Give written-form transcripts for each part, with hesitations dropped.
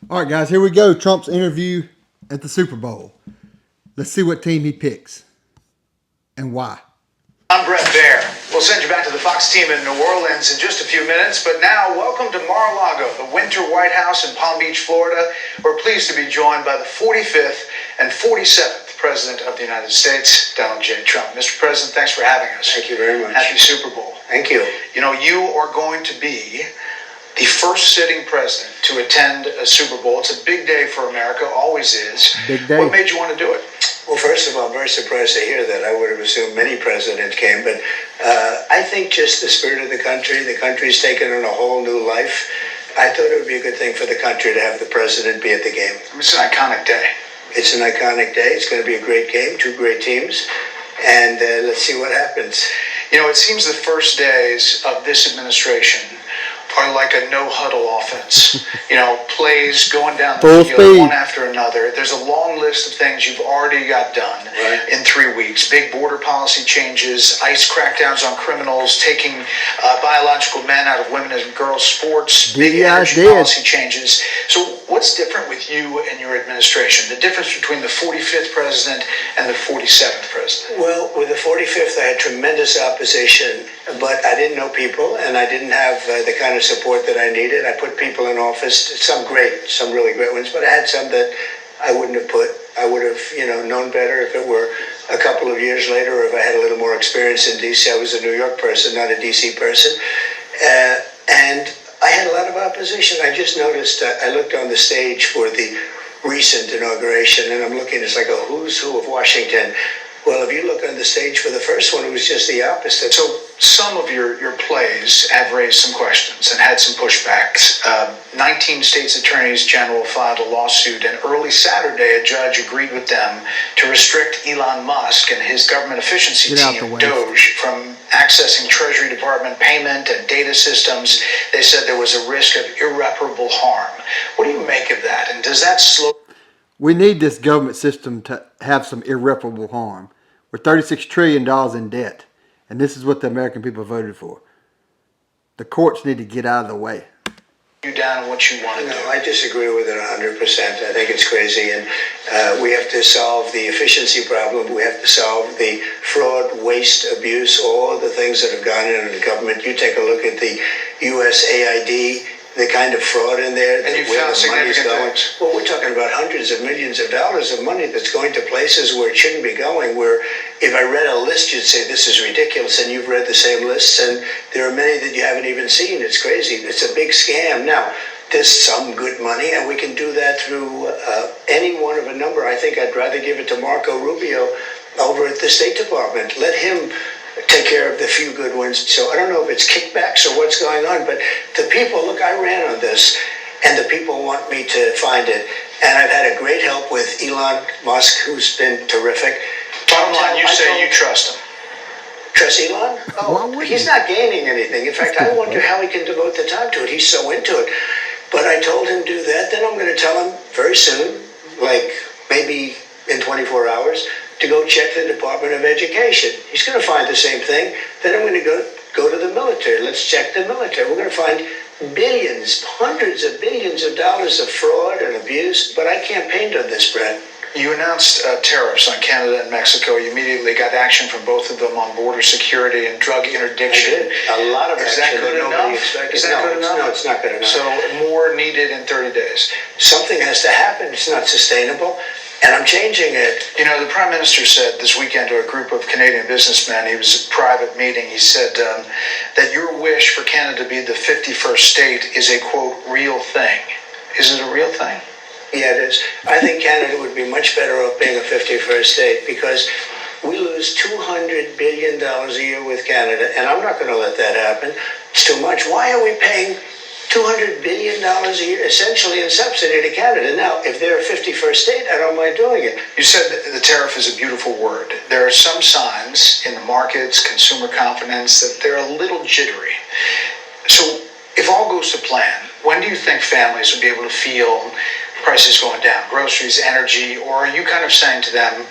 All right, guys, here we go. Trump's interview at the Super Bowl. Let's see what team he picks and why. I'm Brett Baer. We'll send you back to the Fox team in New Orleans in just a few minutes, but now welcome to Mar-a-Lago, the winter White House in Palm Beach, Florida. We're pleased to be joined by the 45th and 47th President of the United States, Donald J. Trump. Mr. President, thanks for having us. Thank you very much. Happy Super Bowl. Thank you. You know, you are going to be the first sitting president to attend a Super Bowl. It's a big day for America, always is. Big day. What made you want to do it? Well, first of all, I'm very surprised to hear that. I would have assumed many presidents came, but I think just the spirit of the country's taken on a whole new life. I thought it would be a good thing for the country to have the president be at the game. It's an iconic day. It's an iconic day. It's going to be a great game, two great teams, and let's see what happens. You know, it seems the first days of this administration are like a no-huddle offense. You know, plays going down the Full field speed. one after another. There's a long list of things you've already got done in 3 weeks. Big border policy changes, ICE crackdowns on criminals, taking biological men out of women and girls' sports, big energy policy changes. So what's different with you and your administration? The difference between the 45th president and the 47th president? Well, with the 45th, I had tremendous opposition, but I didn't know people, and I didn't have the kind of support that I needed. I put people in office, some really great ones, but I had some that I wouldn't have put. I would have, known better if it were a couple of years later, or if I had a little more experience in D.C. I was a New York person, not a D.C. person, and I had a lot of opposition. I just noticed, I looked on the stage for the recent inauguration, and I'm looking, it's like a who's who of Washington. Well, if you look on the stage for the first one, it was just the opposite. So some of your plays have raised some questions and had some pushbacks. 19 states' attorneys general filed a lawsuit, and early Saturday, a judge agreed with them to restrict Elon Musk and his government efficiency team, Doge, from accessing Treasury Department payment and data systems. They said there was a risk of irreparable harm. What do you make of that? And does that slow? We need this government system to have some irreparable harm. We're $36 trillion in debt, and this is what the American people voted for. The courts need to get out of the way. You down what you want to do? No, I disagree with it 100%. I think it's crazy, and we have to solve the efficiency problem. We have to solve the fraud, waste, abuse, all the things that have gone into the government. You take a look at the USAID, the kind of fraud in there. And you found significant things. Well, we're talking about hundreds of millions of dollars of money that's going to places where it shouldn't be going, where if I read a list, you'd say this is ridiculous, and you've read the same lists, and there are many that you haven't even seen. It's crazy. It's a big scam. Now, there's some good money, and we can do that through any one of a number. I think I'd rather give it to Marco Rubio over at the State Department. Let him take care of the few good ones. So I don't know if it's kickbacks or what's going on, but the people, look, I ran on this, and the people want me to find it. And I've had a great help with Elon Musk, who's been terrific. Bottom line, you say you trust him. Trust Elon? Oh, he's not gaining anything. In fact, I wonder how he can devote the time to it. He's so into it. But I told him do that. Then I'm going to tell him very soon, like maybe in 24 hours, to go check the Department of Education. He's going to find the same thing. Then I'm going to go to the military. Let's check the military. We're going to find billions, hundreds of billions of dollars of fraud and abuse. But I campaigned on this, Brett. You announced tariffs on Canada and Mexico. You immediately got action from both of them on border security and drug interdiction. I did. A lot of action. Is that good enough? Is that good enough? No, it's not good enough. So more needed in 30 days. Something has to happen. It's not sustainable. And I'm changing it. You know, the Prime Minister said this weekend to a group of Canadian businessmen, he was at a private meeting, he said that your wish for Canada to be the 51st state is a, quote, real thing. Is it a real thing? Yeah, it is. I think Canada would be much better off being a 51st state because we lose $200 billion a year with Canada, and I'm not going to let that happen. It's too much. Why are we paying $200 billion a year, essentially in subsidy to Canada? Now, if they're a 51st state, I don't mind doing it. You said that the tariff is a beautiful word. There are some signs in the markets, consumer confidence, that they're a little jittery. So if all goes to plan, when do you think families will be able to feel prices going down, groceries, energy, or are you kind of saying to them,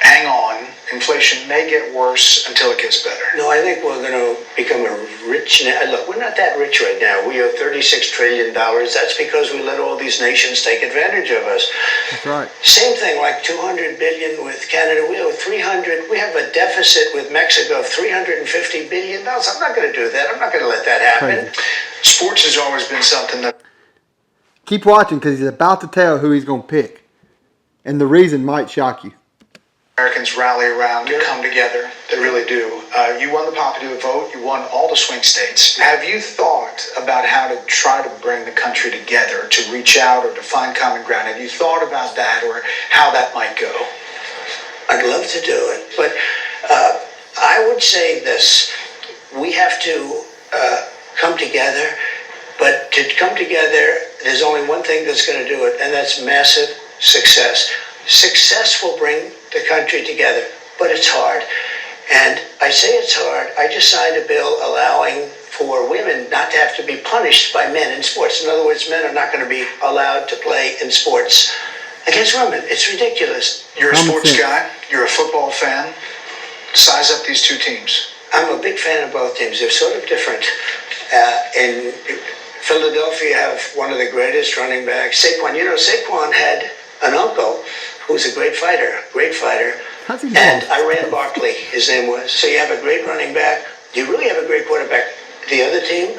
hang on. Inflation may get worse until it gets better. No, I think we're going to become a rich. Look, we're not that rich right now. We owe $36 trillion. That's because we let all these nations take advantage of us. That's right. Same thing, like 200 billion with Canada. We owe 300. We have a deficit with Mexico of $350 billion. I'm not going to do that. I'm not going to let that happen. Crazy. Sports has always been something that Keep watching because he's about to tell who he's going to pick. And the reason might shock you. Americans rally around and come together. They really do. You won the popular vote. You won all the swing states. Have you thought about how to try to bring the country together, to reach out or to find common ground? Have you thought about that or how that might go? I'd love to do it, but I would say this. We have to come together, but to come together, there's only one thing that's going to do it, and that's massive success. Success will bring the country together, but it's hard. And I say it's hard. I just signed a bill allowing for women not to have to be punished by men in sports. In other words, men are not going to be allowed to play in sports against women. It's ridiculous. You're a Common sports sense. guy. You're a football fan. Size up these two teams. I'm a big fan of both teams. They're sort of different. In Philadelphia, you have one of the greatest running backs, Saquon. You know, Saquon had an uncle who's a great fighter. How's he And doing? Iran Barkley, his name was. So you have a great running back. You really have a great quarterback. The other team,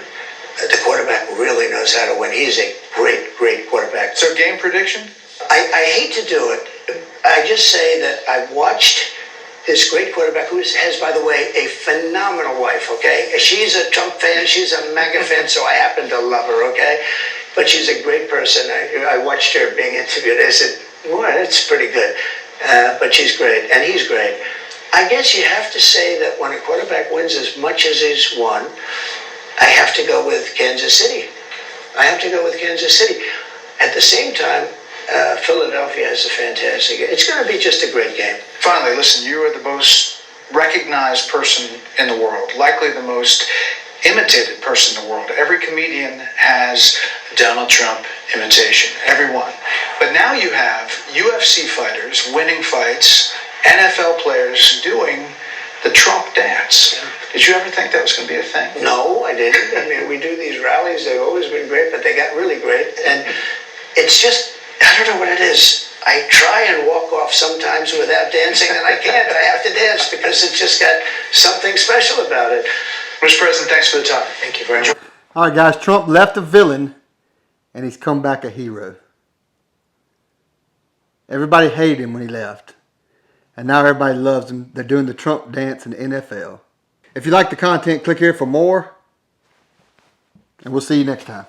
the quarterback really knows how to win. He's a great, great quarterback. So game prediction? I hate to do it. I just say that I've watched this great quarterback who has, by the way, a phenomenal wife, okay? She's a Trump fan. She's a MAGA fan, so I happen to love her, okay? But she's a great person. I watched her being interviewed. I said, well, that's pretty good. But she's great, and he's great. I guess you have to say that when a quarterback wins as much as he's won, I have to go with Kansas City. At the same time, Philadelphia is a fantastic game. It's going to be just a great game. Finally, listen, you are the most recognized person in the world, likely the most imitated person in the world. Every comedian has Donald Trump imitation, everyone. But now you have UFC fighters winning fights, NFL players doing the Trump dance. Did you ever think that was going to be a thing? No, I didn't. I mean, we do these rallies. They've always been great, but they got really great. And it's just, I don't know what it is. I try and walk off sometimes without dancing, and I can't. I have to dance because it's just got something special about it. Mr. President, thanks for the time. Thank you very much. All right, guys. Trump left a villain, and he's come back a hero. Everybody hated him when he left, and now everybody loves him. They're doing the Trump dance in the NFL. If you like the content, click here for more, and we'll see you next time.